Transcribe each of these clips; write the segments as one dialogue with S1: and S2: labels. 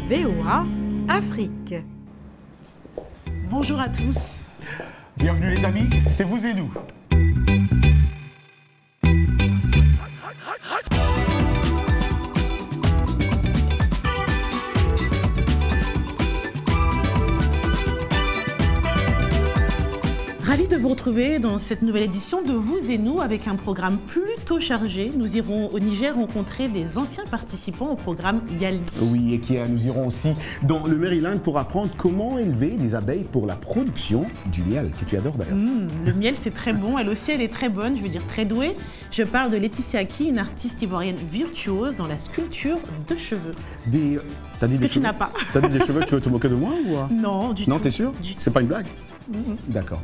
S1: VOA Afrique. Bonjour à tous.
S2: Bienvenue les amis, c'est vous et nous.
S1: Ravi de vous retrouver dans cette nouvelle édition de Vous et nous avec un programme plutôt chargé. Nous irons au Niger rencontrer des anciens participants au programme Yali.
S2: Oui, et nous irons aussi dans le Maryland pour apprendre comment élever des abeilles pour la production du miel, que tu adores d'ailleurs.
S1: Le miel, c'est très bon. Elle aussi, elle est très bonne, je veux dire très douée. Je parle de Laetitia Aki, une artiste ivoirienne virtuose dans la sculpture de cheveux.
S2: T'as dit
S1: Ce
S2: des
S1: que
S2: cheveux.
S1: Tu n'as pas.
S2: T'as dit des cheveux, tu veux te moquer de moi ou
S1: Non, du tout.
S2: Non, t'es sûr? C'est pas une blague? D'accord.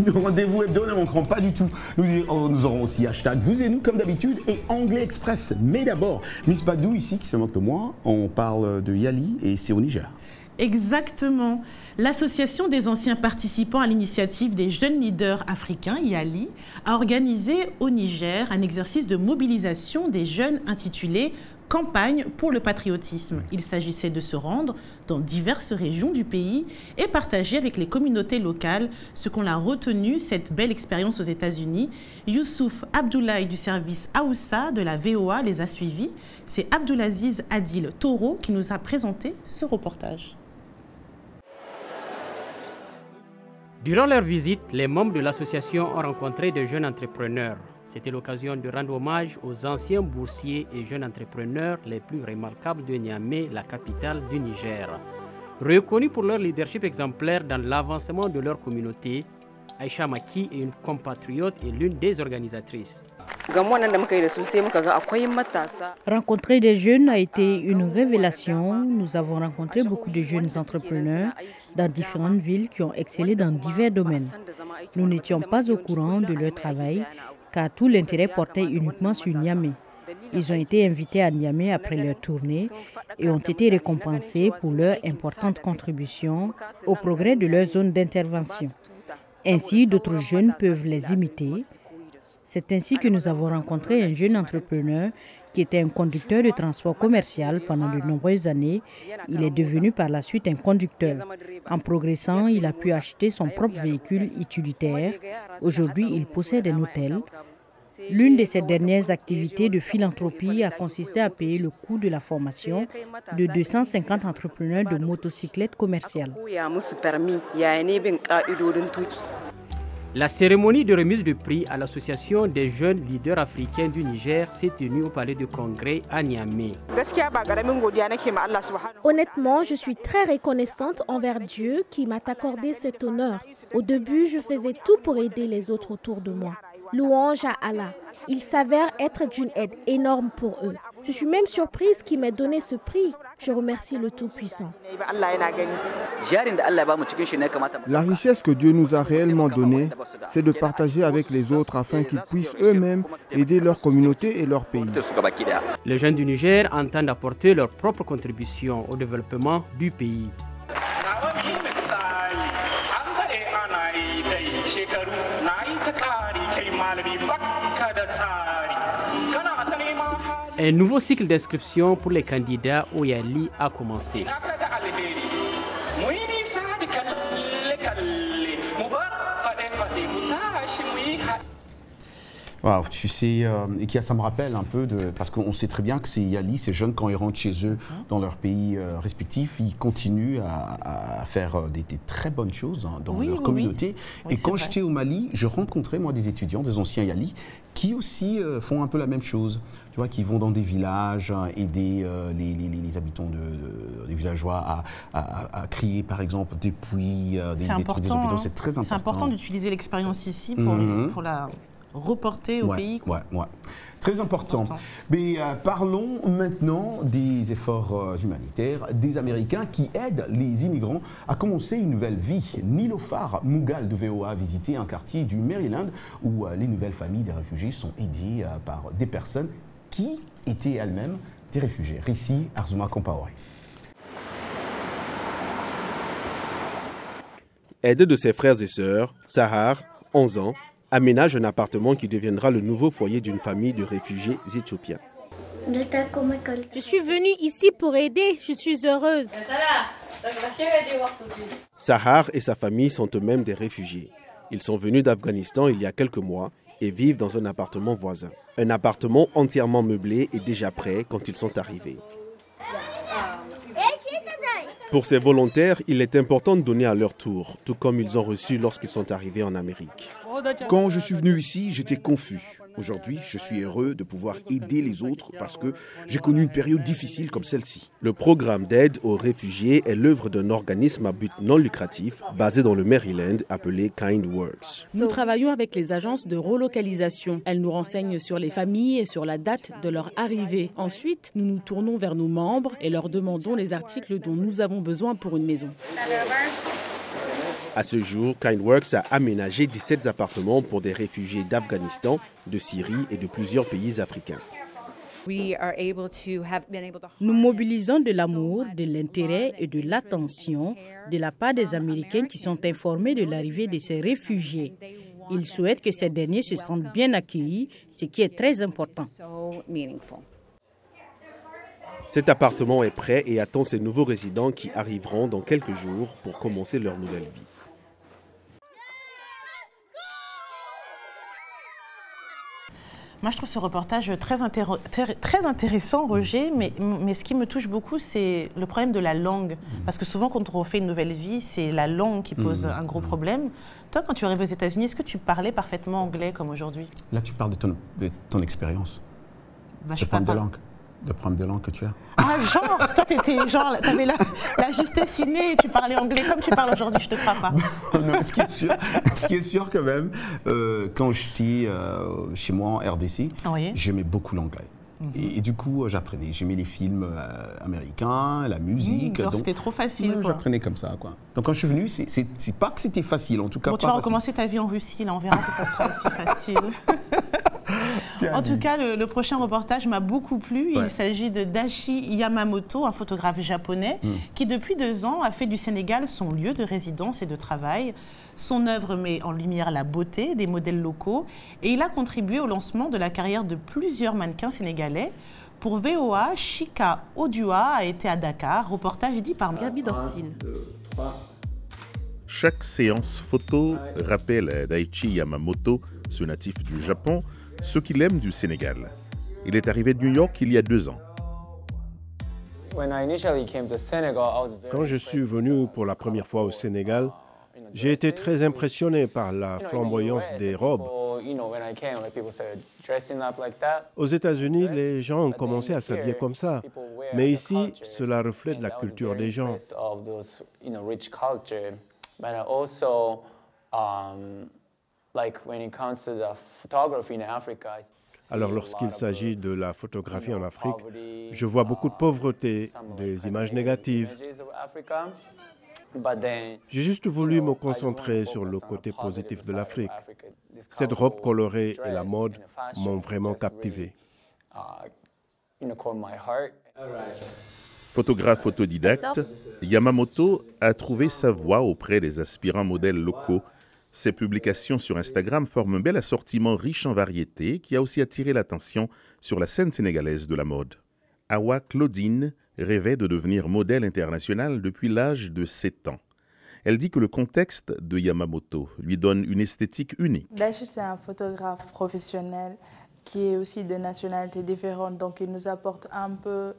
S2: Nos rendez-vous hebdo ne manqueront pas du tout. Nous aurons aussi hashtag Vous et nous comme d'habitude et Anglais Express. Mais d'abord, Miss Badou ici qui se moque de moi, on parle de Yali et c'est au Niger.
S1: Exactement. L'association des anciens participants à l'initiative des jeunes leaders africains, Yali, a organisé au Niger un exercice de mobilisation des jeunes intitulé Campagne pour le patriotisme. Il s'agissait de se rendre dans diverses régions du pays et partager avec les communautés locales ce qu'on a retenu, cette belle expérience aux États-Unis. Youssouf Abdoulaye du service Aoussa de la VOA les a suivis. C'est Abdoulaziz Adil Toro qui nous a présenté ce reportage.
S3: Durant leur visite, les membres de l'association ont rencontré de jeunes entrepreneurs. C'était l'occasion de rendre hommage aux anciens boursiers et jeunes entrepreneurs les plus remarquables de Niamey, la capitale du Niger. Reconnus pour leur leadership exemplaire dans l'avancement de leur communauté, Aïcha Maki est une compatriote et l'une des organisatrices.
S4: Rencontrer des jeunes a été une révélation. Nous avons rencontré beaucoup de jeunes entrepreneurs dans différentes villes qui ont excellé dans divers domaines. Nous n'étions pas au courant de leur travail car tout l'intérêt portait uniquement sur Niamey. Ils ont été invités à Niamey après leur tournée et ont été récompensés pour leur importante contribution au progrès de leur zone d'intervention. Ainsi, d'autres jeunes peuvent les imiter. C'est ainsi que nous avons rencontré un jeune entrepreneur qui était un conducteur de transport commercial pendant de nombreuses années. Il est devenu par la suite un conducteur. En progressant, il a pu acheter son propre véhicule utilitaire. Aujourd'hui, il possède un hôtel. L'une de ses dernières activités de philanthropie a consisté à payer le coût de la formation de 250 entrepreneurs de motocyclettes commerciales.
S3: La cérémonie de remise de prix à l'Association des jeunes leaders africains du Niger s'est tenue au palais de congrès à Niamey.
S5: Honnêtement, je suis très reconnaissante envers Dieu qui m'a accordé cet honneur. Au début, je faisais tout pour aider les autres autour de moi. Louange à Allah. Il s'avère être d'une aide énorme pour eux. Je suis même surprise qu'il m'ait donné ce prix. Je remercie le Tout-Puissant.
S6: La richesse que Dieu nous a réellement donnée, c'est de partager avec les autres afin qu'ils puissent eux-mêmes aider leur communauté et leur pays.
S3: Les jeunes du Niger entendent apporter leur propre contribution au développement du pays. Un nouveau cycle d'inscription pour les candidats au Yali a commencé.
S2: Wow, tu sais, ça me rappelle un peu parce qu'on sait très bien que ces Yali, ces jeunes, quand ils rentrent chez eux dans leur pays respectif, ils continuent à faire des très bonnes choses dans leur communauté.
S1: Oui,
S2: et quand j'étais au Mali, je rencontrais moi des étudiants, des anciens Yali, qui aussi font un peu la même chose. Tu vois, qui vont dans des villages aider les habitants des villageois à créer par exemple des puits, des trucs, des hôpitaux. C'est très important.
S1: C'est important d'utiliser l'expérience ici pour la reporter au pays.
S2: Ouais. Très important. Mais parlons maintenant des efforts humanitaires des Américains qui aident les immigrants à commencer une nouvelle vie. Nilofar Mougal de VOA a visité un quartier du Maryland où les nouvelles familles des réfugiés sont aidées par des personnes qui étaient elles-mêmes des réfugiés. Récit Arzouma Kompaori.
S7: Aidé de ses frères et sœurs, Sahar, 11 ans, aménage un appartement qui deviendra le nouveau foyer d'une famille de réfugiés éthiopiens.
S5: Je suis venue ici pour aider, je suis heureuse.
S7: Sahar et sa famille sont eux-mêmes des réfugiés. Ils sont venus d'Afghanistan il y a quelques mois et vivent dans un appartement voisin. Un appartement entièrement meublé et déjà prêt quand ils sont arrivés. Pour ces volontaires, il est important de donner à leur tour, tout comme ils ont reçu lorsqu'ils sont arrivés en Amérique.
S8: Quand je suis venu ici, j'étais confus. Aujourd'hui, je suis heureux de pouvoir aider les autres parce que j'ai connu une période difficile comme celle-ci.
S7: Le programme d'aide aux réfugiés est l'œuvre d'un organisme à but non lucratif basé dans le Maryland appelé Kind Works.
S9: Nous travaillons avec les agences de relocalisation. Elles nous renseignent sur les familles et sur la date de leur arrivée. Ensuite, nous nous tournons vers nos membres et leur demandons les articles dont nous avons besoin pour une maison.
S7: À ce jour, KindWorks a aménagé 17 appartements pour des réfugiés d'Afghanistan, de Syrie et de plusieurs pays africains.
S4: Nous mobilisons de l'amour, de l'intérêt et de l'attention de la part des Américains qui sont informés de l'arrivée de ces réfugiés. Ils souhaitent que ces derniers se sentent bien accueillis, ce qui est très important.
S7: Cet appartement est prêt et attend ses nouveaux résidents qui arriveront dans quelques jours pour commencer leur nouvelle vie.
S1: Moi, je trouve ce reportage très intéressant, Roger, mais ce qui me touche beaucoup, c'est le problème de la langue. Parce que souvent, quand on refait une nouvelle vie, c'est la langue qui pose un gros problème. Toi, quand tu es arrivé aux États-Unis, est-ce que tu parlais parfaitement anglais comme aujourd'hui?
S2: Là, tu parles de ton expérience, de problème de langue que tu as.
S1: Ah, genre, toi, t'avais la justesse innée et tu parlais anglais comme tu parles aujourd'hui, je te crois pas.
S2: Non, ce qui est sûr quand même, quand j'étais chez moi en RDC, oui, j'aimais beaucoup l'anglais. Et du coup, j'apprenais. J'aimais les films américains, la musique.
S1: Donc c'était trop facile.
S2: J'apprenais comme ça, quoi. Donc quand je suis venu, c'est pas que c'était facile, en tout cas.
S1: Bon,
S2: pas
S1: tu vas
S2: facile.
S1: recommencer ta vie en Russie, là, on verra que ça sera aussi facile. En tout cas, le prochain reportage m'a beaucoup plu. Il s'agit de Daichi Yamamoto, un photographe japonais qui, depuis 2 ans, a fait du Sénégal son lieu de résidence et de travail. Son œuvre met en lumière la beauté des modèles locaux et il a contribué au lancement de la carrière de plusieurs mannequins sénégalais. Pour VOA, Chika Odua a été à Dakar. Reportage dit par Gabi Dorcine.
S10: Chaque séance photo rappelle à Daichi Yamamoto, ce natif du Japon, ce qu'il aime du Sénégal. Il est arrivé de New York il y a 2 ans.
S11: Quand je suis venu pour la première fois au Sénégal, j'ai été très impressionné par la flamboyance des robes. Aux États-Unis, les gens ont commencé à s'habiller comme ça. Mais ici, cela reflète la culture des gens. Alors lorsqu'il s'agit de la photographie en Afrique, je vois beaucoup de pauvreté, des images négatives. J'ai juste voulu me concentrer sur le côté positif de l'Afrique. Cette robe colorée et la mode m'ont vraiment captivé.
S10: Photographe autodidacte, Yamamoto a trouvé sa voie auprès des aspirants modèles locaux. Ses publications sur Instagram forment un bel assortiment riche en variétés qui a aussi attiré l'attention sur la scène sénégalaise de la mode. Awa Claudine rêvait de devenir modèle international depuis l'âge de 7 ans. Elle dit que le contexte de Yamamoto lui donne une esthétique unique.
S12: Daichi, c'est un photographe professionnel qui est aussi de nationalité différente, donc il nous apporte un peu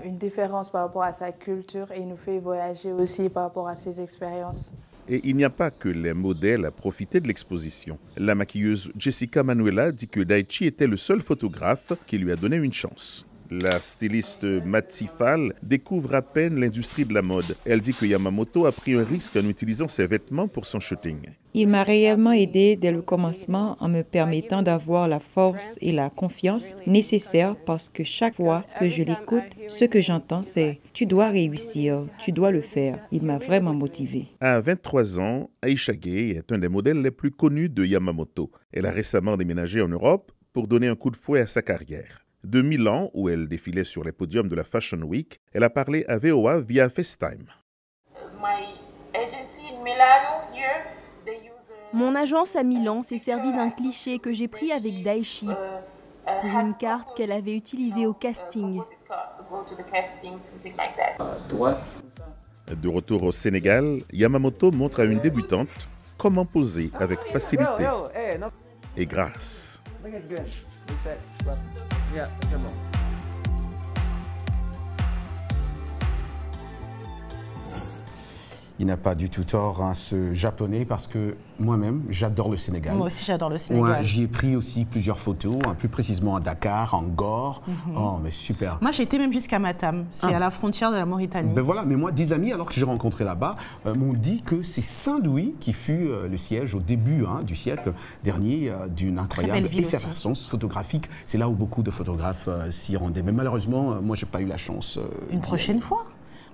S12: une différence par rapport à sa culture et il nous fait voyager aussi par rapport à ses expériences.
S10: Et il n'y a pas que les modèles à profiter de l'exposition. La maquilleuse Jessica Manuela dit que Daichi était le seul photographe qui lui a donné une chance. La styliste Matsi Fall découvre à peine l'industrie de la mode. Elle dit que Yamamoto a pris un risque en utilisant ses vêtements pour son shooting.
S13: Il m'a réellement aidé dès le commencement en me permettant d'avoir la force et la confiance nécessaires parce que chaque fois que je l'écoute, ce que j'entends c'est « tu dois réussir, tu dois le faire ». Il m'a vraiment motivée.
S10: À 23 ans, Aisha Gay est un des modèles les plus connus de Yamamoto. Elle a récemment déménagé en Europe pour donner un coup de fouet à sa carrière. De Milan, où elle défilait sur les podiums de la Fashion Week, elle a parlé à VOA via FaceTime.
S14: Mon agence à Milan s'est servie d'un cliché que j'ai pris avec Daichi. pour une carte qu'elle avait utilisée au casting.
S10: De retour au Sénégal, Yamamoto montre à une débutante comment poser avec facilité et grâce.
S2: Il n'a pas du tout tort, hein, ce japonais, parce que moi-même, j'adore le Sénégal.
S1: Moi aussi, j'adore le Sénégal.
S2: Ouais, j'y ai pris aussi plusieurs photos, hein, plus précisément à Dakar, en Gore. Oh, mais super.
S1: Moi, j'ai été même jusqu'à Matam. C'est à la frontière de la Mauritanie.
S2: Ben voilà, mais moi, des amis, alors que j'ai rencontré là-bas, m'ont dit que c'est Saint-Louis qui fut le siège au début du siècle dernier d'une incroyable effervescence photographique. C'est là où beaucoup de photographes s'y rendaient. Mais malheureusement, moi, j'ai pas eu la chance.
S1: Une prochaine fois.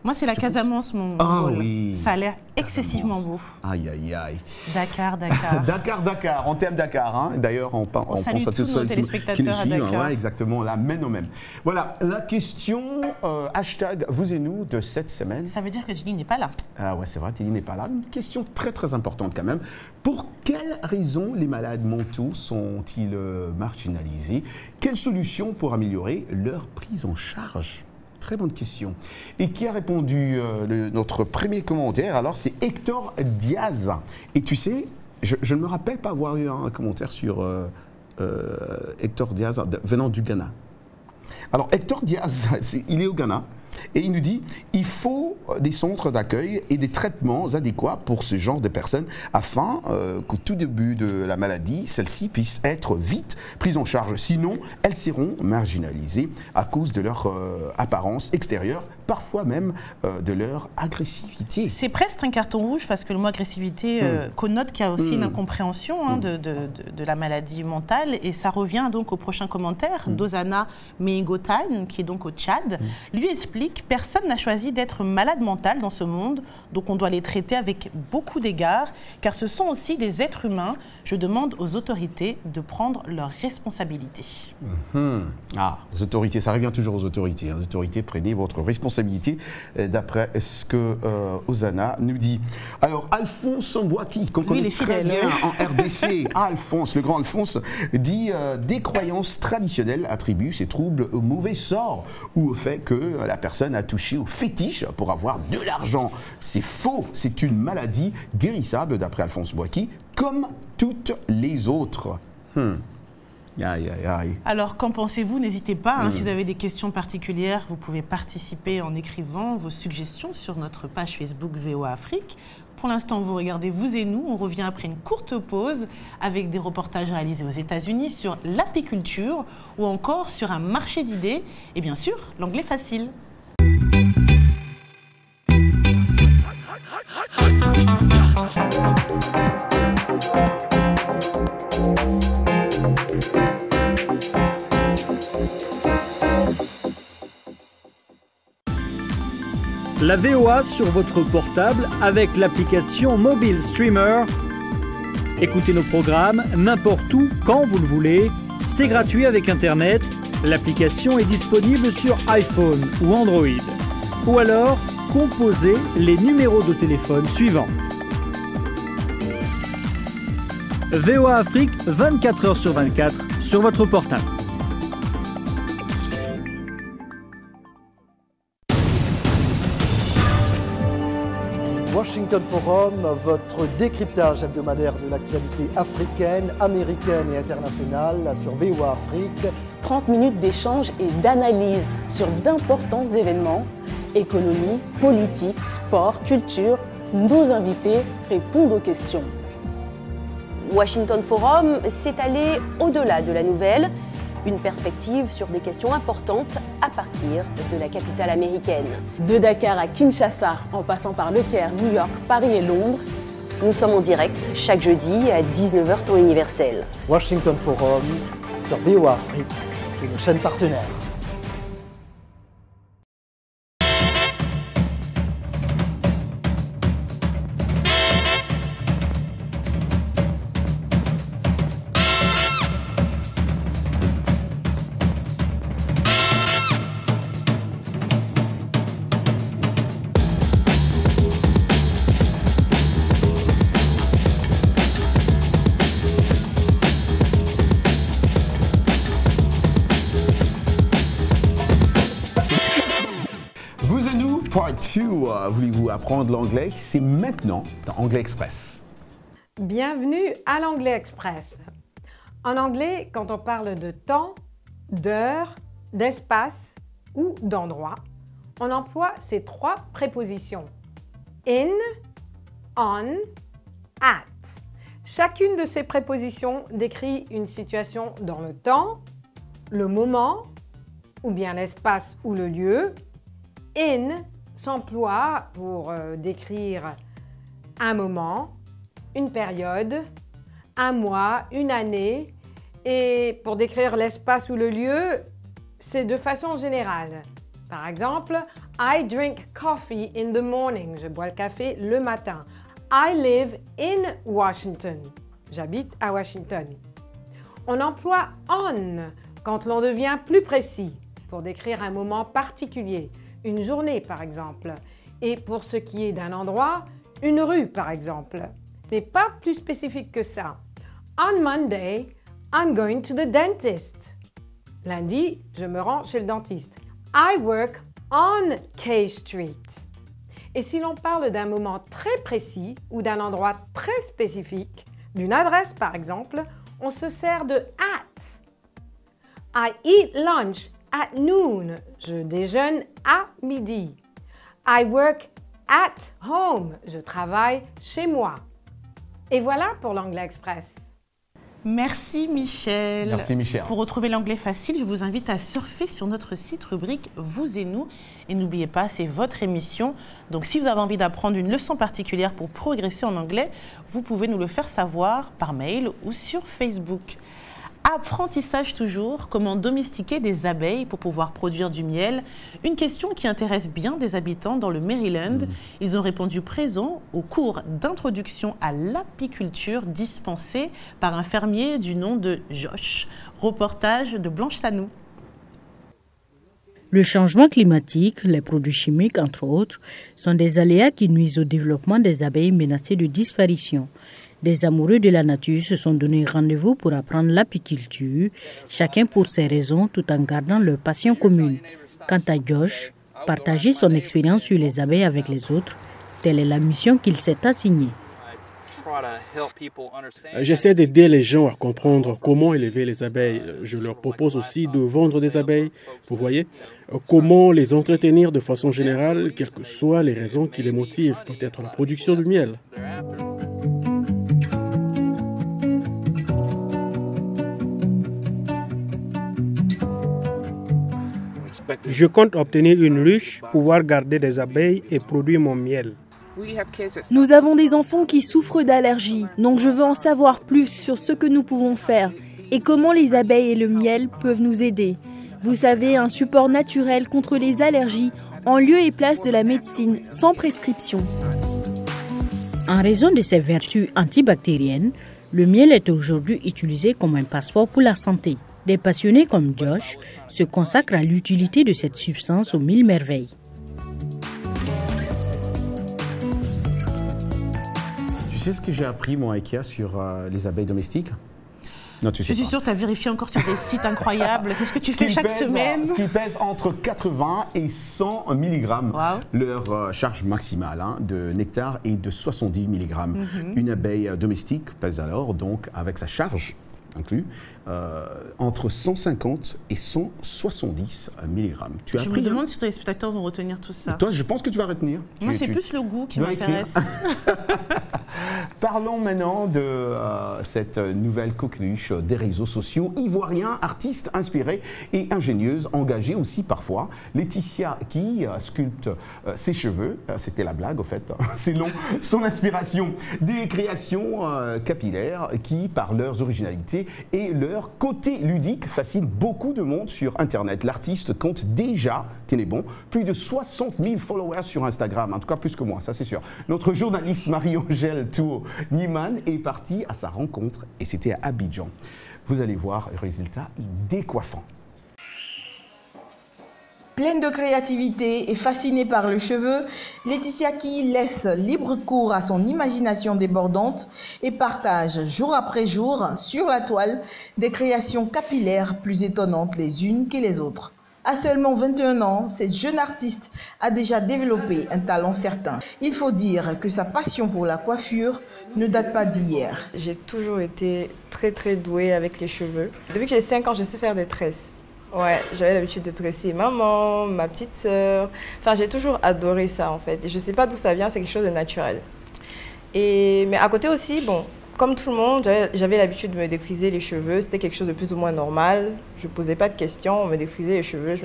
S1: Moi, c'est la Casamance, mon rôle.
S2: Oui.
S1: Ça a l'air excessivement beau.
S2: Aïe, aïe, aïe.
S1: Dakar.
S2: Dakar. On t'aime Dakar. Hein. D'ailleurs, on pense à tous ceux qui nous suivent. Ouais, exactement, la mène au même. Voilà, la question hashtag vous et nous de cette semaine.
S1: Ça veut dire que Tilly n'est pas là.
S2: Ah ouais, c'est vrai, Tilly n'est pas là. Une question très, très importante quand même. Pour quelles raisons les malades mentaux sont-ils marginalisés? Quelles solutions pour améliorer leur prise en charge? Très bonne question. Et qui a répondu notre premier commentaire? Alors, c'est Hector Diaz. Et tu sais, je ne me rappelle pas avoir eu un commentaire sur Hector Diaz venant du Ghana. Alors, Hector Diaz, il est au Ghana. Et il nous dit, il faut des centres d'accueil et des traitements adéquats pour ce genre de personnes afin qu'au tout début de la maladie, celles-ci puissent être vite prises en charge. Sinon, elles seront marginalisées à cause de leur apparence extérieure, parfois même de leur agressivité.
S1: C'est presque un carton rouge parce que le mot agressivité connote qu'il y a aussi une incompréhension de la maladie mentale. Et ça revient donc au prochain commentaire d'Ozana Meigotan, qui est donc au Tchad. Lui explique: personne n'a choisi d'être malade mental dans ce monde, donc on doit les traiter avec beaucoup d'égards, car ce sont aussi des êtres humains. Je demande aux autorités de prendre leurs responsabilités.
S2: Ah, les autorités, ça revient toujours aux autorités. Les autorités, prenez votre responsabilité, d'après ce que Ozana nous dit. Alors, Alphonse Mbouaki, qu'on connaît très bien en RDC, Alphonse, le grand Alphonse, dit des croyances traditionnelles attribuent ces troubles au mauvais sort ou au fait que la personne a touché au fétiche pour avoir de l'argent. C'est faux, c'est une maladie guérissable, d'après Alphonse Mbouaki, comme toutes les autres. Aïe, aïe, aïe.
S1: Alors, qu'en pensez-vous? N'hésitez pas, si vous avez des questions particulières, vous pouvez participer en écrivant vos suggestions sur notre page Facebook VOA Afrique. Pour l'instant, vous regardez Vous et nous. On revient après une courte pause avec des reportages réalisés aux États-Unis sur l'apiculture ou encore sur un marché d'idées et bien sûr, l'anglais facile.
S15: La VOA sur votre portable avec l'application Mobile Streamer. Écoutez nos programmes n'importe où, quand vous le voulez. C'est gratuit avec Internet. L'application est disponible sur iPhone ou Android. Ou alors, composez les numéros de téléphone suivants. VOA Afrique, 24 heures sur 24, sur votre portable.
S16: Washington Forum, votre décryptage hebdomadaire de l'actualité africaine, américaine et internationale sur VOA Afrique.
S9: 30 minutes d'échange et d'analyse sur d'importants événements, économie, politique, sport, culture. Nos invités répondent aux questions.
S17: Washington Forum, c'est aller au-delà de la nouvelle, une perspective sur des questions importantes à partir de la capitale américaine.
S9: De Dakar à Kinshasa, en passant par Le Caire, New York, Paris et Londres.
S17: Nous sommes en direct chaque jeudi à 19h temps universel.
S16: Washington Forum sur VOA Afrique et nos chaînes partenaires.
S2: Part 2, voulez-vous apprendre l'anglais? C'est maintenant dans Anglais Express.
S18: Bienvenue à l'Anglais Express. En anglais, quand on parle de temps, d'heure, d'espace ou d'endroit, on emploie ces trois prépositions. In, on, at. Chacune de ces prépositions décrit une situation dans le temps, le moment, ou bien l'espace ou le lieu. In s'emploie pour décrire un moment, une période, un mois, une année. Et pour décrire l'espace ou le lieu, c'est de façon générale. Par exemple, I drink coffee in the morning. Je bois le café le matin. I live in Washington. J'habite à Washington. On emploie on quand l'on devient plus précis pour décrire un moment particulier, une journée par exemple. Et pour ce qui est d'un endroit, une rue par exemple. Mais pas plus spécifique que ça. On Monday, I'm going to the dentist. Lundi, je me rends chez le dentiste. I work on K Street. Et si l'on parle d'un moment très précis ou d'un endroit très spécifique, d'une adresse par exemple, on se sert de at. I eat lunch at noon. Je déjeune à midi. I work at home. Je travaille chez moi. Et voilà pour l'Anglais Express.
S1: Merci Michel.
S2: Merci Michel.
S1: Pour retrouver l'anglais facile, je vous invite à surfer sur notre site rubrique Vous et nous. Et n'oubliez pas, c'est votre émission. Donc si vous avez envie d'apprendre une leçon particulière pour progresser en anglais, vous pouvez nous le faire savoir par mail ou sur Facebook. Apprentissage toujours, comment domestiquer des abeilles pour pouvoir produire du miel. Une question qui intéresse bien des habitants dans le Maryland. Ils ont répondu présent au cours d'introduction à l'apiculture dispensé par un fermier du nom de Josh. Reportage de Blanche Sanou.
S4: Le changement climatique, les produits chimiques entre autres, sont des aléas qui nuisent au développement des abeilles menacées de disparition. Des amoureux de la nature se sont donné rendez-vous pour apprendre l'apiculture, chacun pour ses raisons tout en gardant leur passion commune. Quant à Josh, partager son expérience sur les abeilles avec les autres, telle est la mission qu'il s'est assignée.
S11: J'essaie d'aider les gens à comprendre comment élever les abeilles. Je leur propose aussi de vendre des abeilles, vous voyez, comment les entretenir de façon générale, quelles que soient les raisons qui les motivent, peut-être la production du miel.
S19: Je compte obtenir une ruche, pouvoir garder des abeilles et produire mon miel.
S14: Nous avons des enfants qui souffrent d'allergies, donc je veux en savoir plus sur ce que nous pouvons faire et comment les abeilles et le miel peuvent nous aider. Vous savez, un support naturel contre les allergies en lieu et place de la médecine sans prescription.
S4: En raison de ses vertus antibactériennes, le miel est aujourd'hui utilisé comme un passeport pour la santé. Des passionnés comme Josh se consacrent à l'utilité de cette substance aux mille merveilles.
S2: Tu sais ce que j'ai appris, moi, Ikea, sur les abeilles domestiques? Non, tu sais
S1: Je suis sûre que tu as vérifié encore sur des sites incroyables. C'est ce que tu fais chaque semaine.
S2: Ce qui pèse entre 80 et 100 mg.
S1: Wow.
S2: Leur charge maximale de nectar est de 70 mg. Une abeille domestique pèse alors, donc, avec sa charge inclus, entre 150 et 170 mg.
S1: Je me demande si les spectateurs vont retenir tout ça.
S2: Et toi, je pense que tu vas retenir.
S1: Moi, c'est plus le goût qui m'intéresse.
S2: Parlons maintenant de cette nouvelle coqueluche des réseaux sociaux. Ivoirien, artiste inspirée et ingénieuse, engagée aussi parfois. Laetitia qui sculpte ses cheveux. C'était la blague, au fait. Selon son inspiration. Des créations capillaires qui, par leurs originalités et leur côté ludique, fascinent beaucoup de monde sur Internet. L'artiste compte déjà, tenez bon, plus de 60 000 followers sur Instagram. En tout cas, plus que moi, ça c'est sûr. Notre journaliste Marie-Angèle Niman est partie à sa rencontre et c'était à Abidjan. Vous allez voir le résultat décoiffant.
S20: Pleine de créativité et fascinée par le cheveu, Laetitia Ki laisse libre cours à son imagination débordante et partage jour après jour sur la toile des créations capillaires plus étonnantes les unes que les autres. À seulement 21 ans, cette jeune artiste a déjà développé un talent certain. Il faut dire que sa passion pour la coiffure ne date pas d'hier.
S21: J'ai toujours été très douée avec les cheveux. Depuis que j'ai 5 ans, je sais faire des tresses. Ouais, j'avais l'habitude de tresser maman, ma petite sœur. Enfin, j'ai toujours adoré ça en fait. Et je sais pas d'où ça vient, c'est quelque chose de naturel. Mais à côté aussi, bon, comme tout le monde, j'avais l'habitude de me défriser les cheveux. C'était quelque chose de plus ou moins normal. Je ne posais pas de questions, on me défrisait les cheveux, je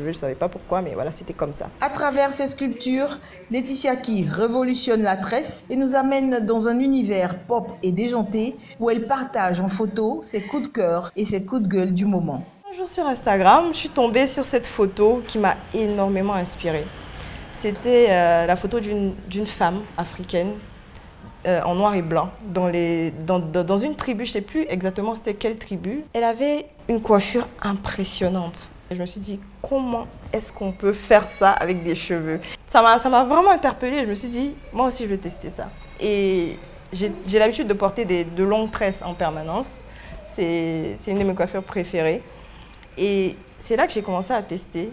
S21: ne savais pas pourquoi, mais voilà, c'était comme ça.
S20: À travers ces sculptures, Laetitia Key révolutionne la tresse et nous amène dans un univers pop et déjanté où elle partage en photo ses coups de cœur et ses coups de gueule du moment.
S21: Un jour sur Instagram, je suis tombée sur cette photo qui m'a énormément inspirée. C'était la photo d'une femme africaine en noir et blanc, dans une tribu, je ne sais plus exactement c'était quelle tribu. Elle avait une coiffure impressionnante. Et je me suis dit, comment est-ce qu'on peut faire ça avec des cheveux? Ça m'a vraiment interpellée. Je me suis dit, moi aussi je vais tester ça. Et j'ai l'habitude de porter de longues tresses en permanence. C'est une de mes coiffures préférées. Et c'est là que j'ai commencé à tester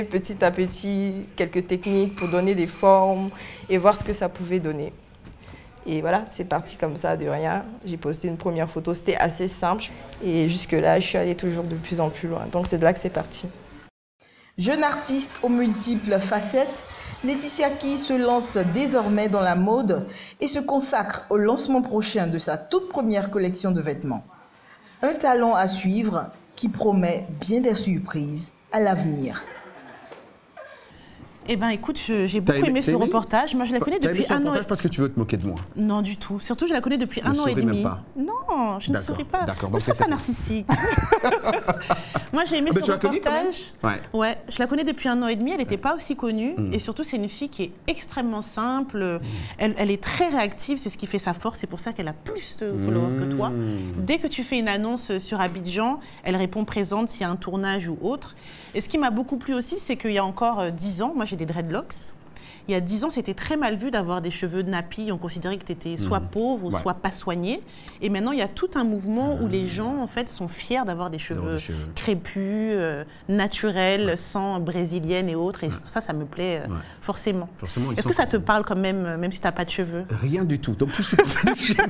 S21: petit à petit quelques techniques pour donner des formes et voir ce que ça pouvait donner. Et voilà, c'est parti comme ça, de rien. J'ai posté une première photo, c'était assez simple. Et jusque-là, je suis allée toujours de plus en plus loin. Donc c'est de là que c'est parti.
S20: Jeune artiste aux multiples facettes, Laetitia Key se lance désormais dans la mode et se consacre au lancement prochain de sa toute première collection de vêtements. Un talent à suivre qui promet bien des surprises à l'avenir.
S1: Eh bien, écoute, j'ai beaucoup aimé ce reportage. Moi, je la connais depuis un an.
S2: T'as aimé ce reportage parce que tu veux te moquer de moi?
S1: Non, du tout. Surtout, je la connais depuis 1 an et demi.
S2: Même pas.
S1: Non, je ne souris pas.
S2: D'accord.
S1: Donc, c'est pas narcissique. Moi, j'ai aimé ce reportage. Ouais, je la connais depuis 1 an et demi. Elle n'était pas aussi connue. Et surtout, c'est une fille qui est extrêmement simple. Elle est très réactive. C'est ce qui fait sa force. C'est pour ça qu'elle a plus de followers que toi. Dès que tu fais une annonce sur Abidjan, elle répond présente s'il y a un tournage ou autre. Et ce qui m'a beaucoup plu aussi, c'est qu'il y a encore 10 ans, moi j'ai des dreadlocks. Il y a 10 ans, c'était très mal vu d'avoir des cheveux nappis. On considérait que tu étais soit pauvre ou soit pas soigné. Et maintenant, il y a tout un mouvement où les gens, en fait, sont fiers d'avoir des cheveux crépus, naturels, sans brésilienne et autres. Et ça me plaît forcément. Est-ce que ça te parle quand même si tu n'as pas de cheveux?
S2: Rien du tout. Donc, tout ce chinois.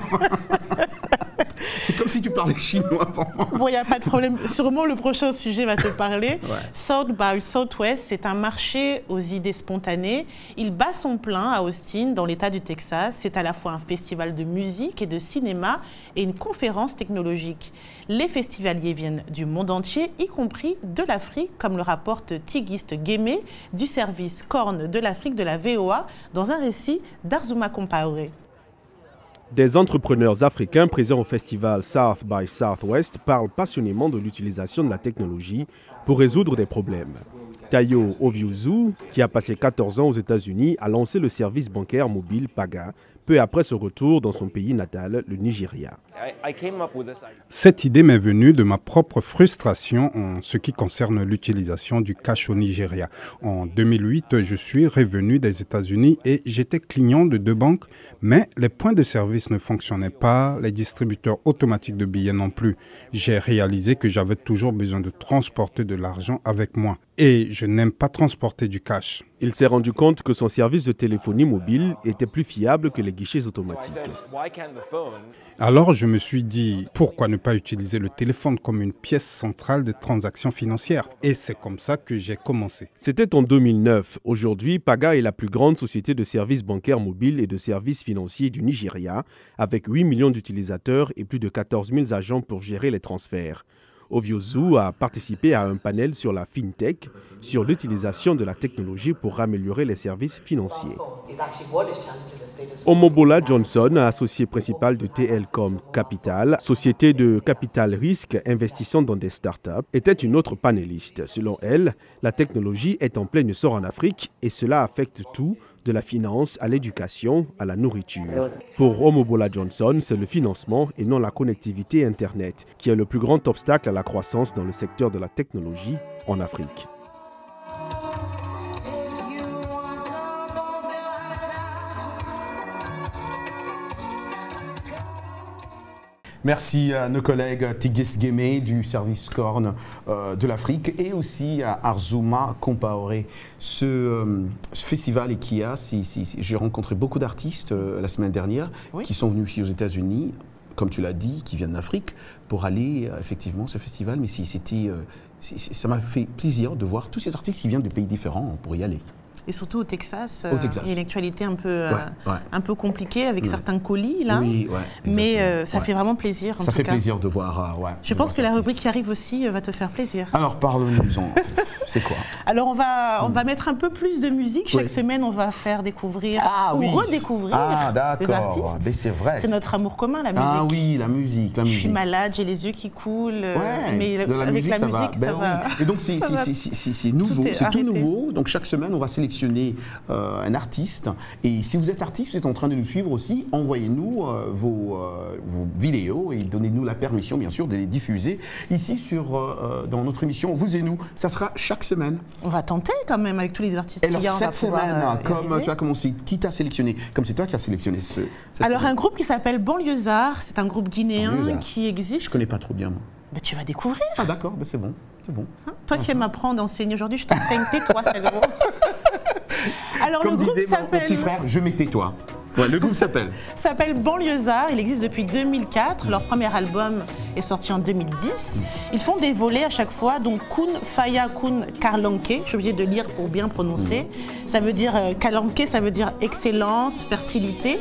S2: C'est comme si tu parlais chinois pour moi.
S1: Bon, il n'y a pas de problème. Sûrement, le prochain sujet va te parler. South by Southwest, c'est un marché aux idées spontanées. Il bat son plein à Austin, dans l'État du Texas. C'est à la fois un festival de musique et de cinéma et une conférence technologique. Les festivaliers viennent du monde entier, y compris de l'Afrique, comme le rapporte Tigiste Guémé du service Corne de l'Afrique de la VOA, dans un récit d'Arzuma Compaoré.
S7: Des entrepreneurs africains présents au festival South by Southwest parlent passionnément de l'utilisation de la technologie pour résoudre des problèmes. Tayo Oviozu, qui a passé 14 ans aux États-Unis, a lancé le service bancaire mobile Paga, peu après son retour dans son pays natal, le Nigeria.
S22: Cette idée m'est venue de ma propre frustration en ce qui concerne l'utilisation du cash au Nigeria. En 2008, je suis revenu des États-Unis et j'étais client de 2 banques, mais les points de service ne fonctionnaient pas, les distributeurs automatiques de billets non plus. J'ai réalisé que j'avais toujours besoin de transporter de l'argent avec moi et je n'aime pas transporter du cash.
S7: Il s'est rendu compte que son service de téléphonie mobile était plus fiable que les guichets automatiques.
S22: Alors je me suis dit, pourquoi ne pas utiliser le téléphone comme une pièce centrale de transactions financières? Et c'est comme ça que j'ai commencé.
S7: C'était en 2009. Aujourd'hui, Paga est la plus grande société de services bancaires mobiles et de services financiers du Nigeria, avec 8 millions d'utilisateurs et plus de 14 000 agents pour gérer les transferts. Oviozu a participé à un panel sur la FinTech, sur l'utilisation de la technologie pour améliorer les services financiers. Omobola Johnson, associé principal de TLCom Capital, société de capital risque investissant dans des startups, était une autre panéliste. Selon elle, la technologie est en plein essor en Afrique et cela affecte tout, de la finance à l'éducation, à la nourriture. Pour Omobola Johnson, c'est le financement et non la connectivité Internet qui est le plus grand obstacle à la croissance dans le secteur de la technologie en Afrique.
S2: Merci à nos collègues Tigis Guémé du service Corne de l'Afrique et aussi à Arzuma Compaoré. Ce festival Ekia, j'ai rencontré beaucoup d'artistes la semaine dernière qui sont venus ici aux États-Unis, comme tu l'as dit, qui viennent d'Afrique, pour aller effectivement à ce festival. Mais ça m'a fait plaisir de voir tous ces artistes qui viennent de pays différents pour y aller.
S1: Et surtout au Texas, il y a une actualité un peu compliquée avec certains colis, là.
S2: Oui,
S1: mais ça fait vraiment plaisir,
S2: Ça fait plaisir de voir,
S1: Je pense que la rubrique qui arrive aussi va te faire plaisir.
S2: Alors, parle-nous-en. C'est quoi?
S1: Alors, on va mettre un peu plus de musique. Chaque semaine, on va faire découvrir ou redécouvrir des artistes.
S2: Mais c'est vrai.
S1: C'est notre amour commun, la musique.
S2: Ah oui, la musique.
S1: Je suis malade, j'ai les yeux qui coulent.
S2: Mais avec la musique, ça va. Et donc, c'est nouveau, c'est tout nouveau. Donc, chaque semaine, on va sélectionner un artiste. Et si vous êtes artiste, vous êtes en train de nous suivre aussi, envoyez-nous vos vidéos et donnez-nous la permission, bien sûr, de les diffuser ici dans notre émission Vous et nous. Ça sera chaque semaine.
S1: On va tenter quand même avec tous les artistes.
S2: Et alors, cette semaine, comme tu as commencé, qui t'a sélectionné? Comme c'est toi qui as sélectionné cette
S1: semaine. Un groupe qui s'appelle Banlieusards, c'est un groupe guinéen qui existe.
S2: Je connais pas trop bien, moi.
S1: Mais tu vas découvrir.
S2: Ah d'accord, c'est bon. Bon.
S1: Toi qui aimes apprendre, enseigner aujourd'hui, je t'enseigne, tais-toi, Salomon. Alors,
S2: comme disait mon petit frère, je mets tais-toi. Ouais, le groupe s'appelle
S1: Banlieusards, il existe depuis 2004, leur premier album est sorti en 2010. Ils font des volets à chaque fois, donc Kun Faya Kun Karlanke, je suis obligée de lire pour bien prononcer. Ça veut dire, Karlanke, ça veut dire excellence, fertilité.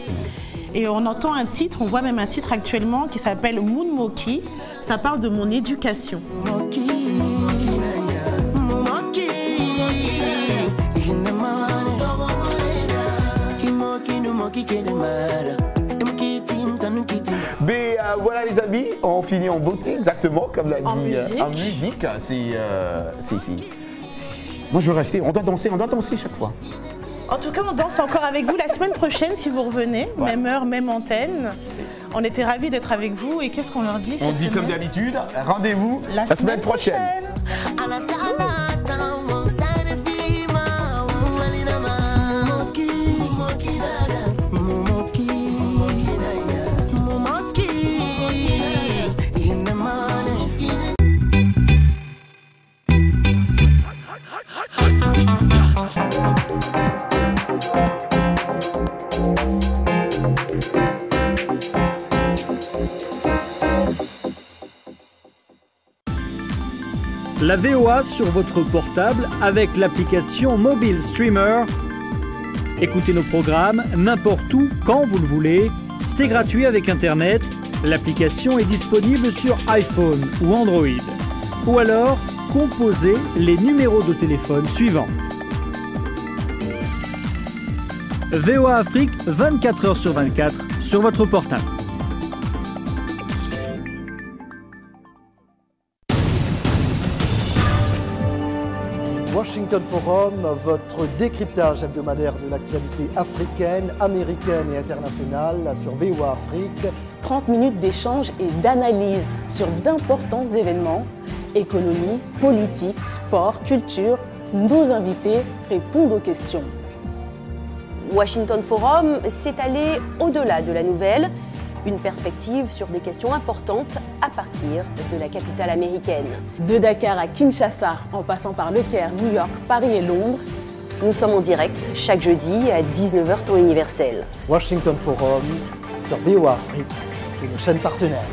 S1: Et on entend un titre, on voit même un titre actuellement qui s'appelle Moon Moki. Ça parle de mon éducation.
S2: Mais voilà les amis, on finit en beauté, exactement comme l'a dit. En musique, moi je veux rester, on doit danser chaque fois.
S1: En tout cas, on danse encore avec vous la semaine prochaine si vous revenez, même heure, même antenne. On était ravis d'être avec vous et qu'est-ce qu'on leur dit?
S2: On dit comme d'habitude, rendez-vous la semaine prochaine.
S15: La VOA sur votre portable avec l'application Mobile Streamer. Écoutez nos programmes n'importe où, quand vous le voulez. C'est gratuit avec Internet. L'application est disponible sur iPhone ou Android. Ou alors, composez les numéros de téléphone suivants. VOA Afrique, 24 heures sur 24 sur votre portable.
S16: Washington Forum, votre décryptage hebdomadaire de l'actualité africaine, américaine et internationale sur VOA Afrique.
S9: 30 minutes d'échange et d'analyse sur d'importants événements, économie, politique, sport, culture. Nos invités répondent aux questions.
S17: Washington Forum, c'est aller au-delà de la nouvelle, une perspective sur des questions importantes à partir de la capitale américaine.
S9: De Dakar à Kinshasa, en passant par Le Caire, New York, Paris et Londres,
S17: nous sommes en direct chaque jeudi à 19h temps universel.
S16: Washington Forum sur VOA Afrique et nos chaînes partenaires.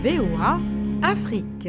S18: VOA Afrique.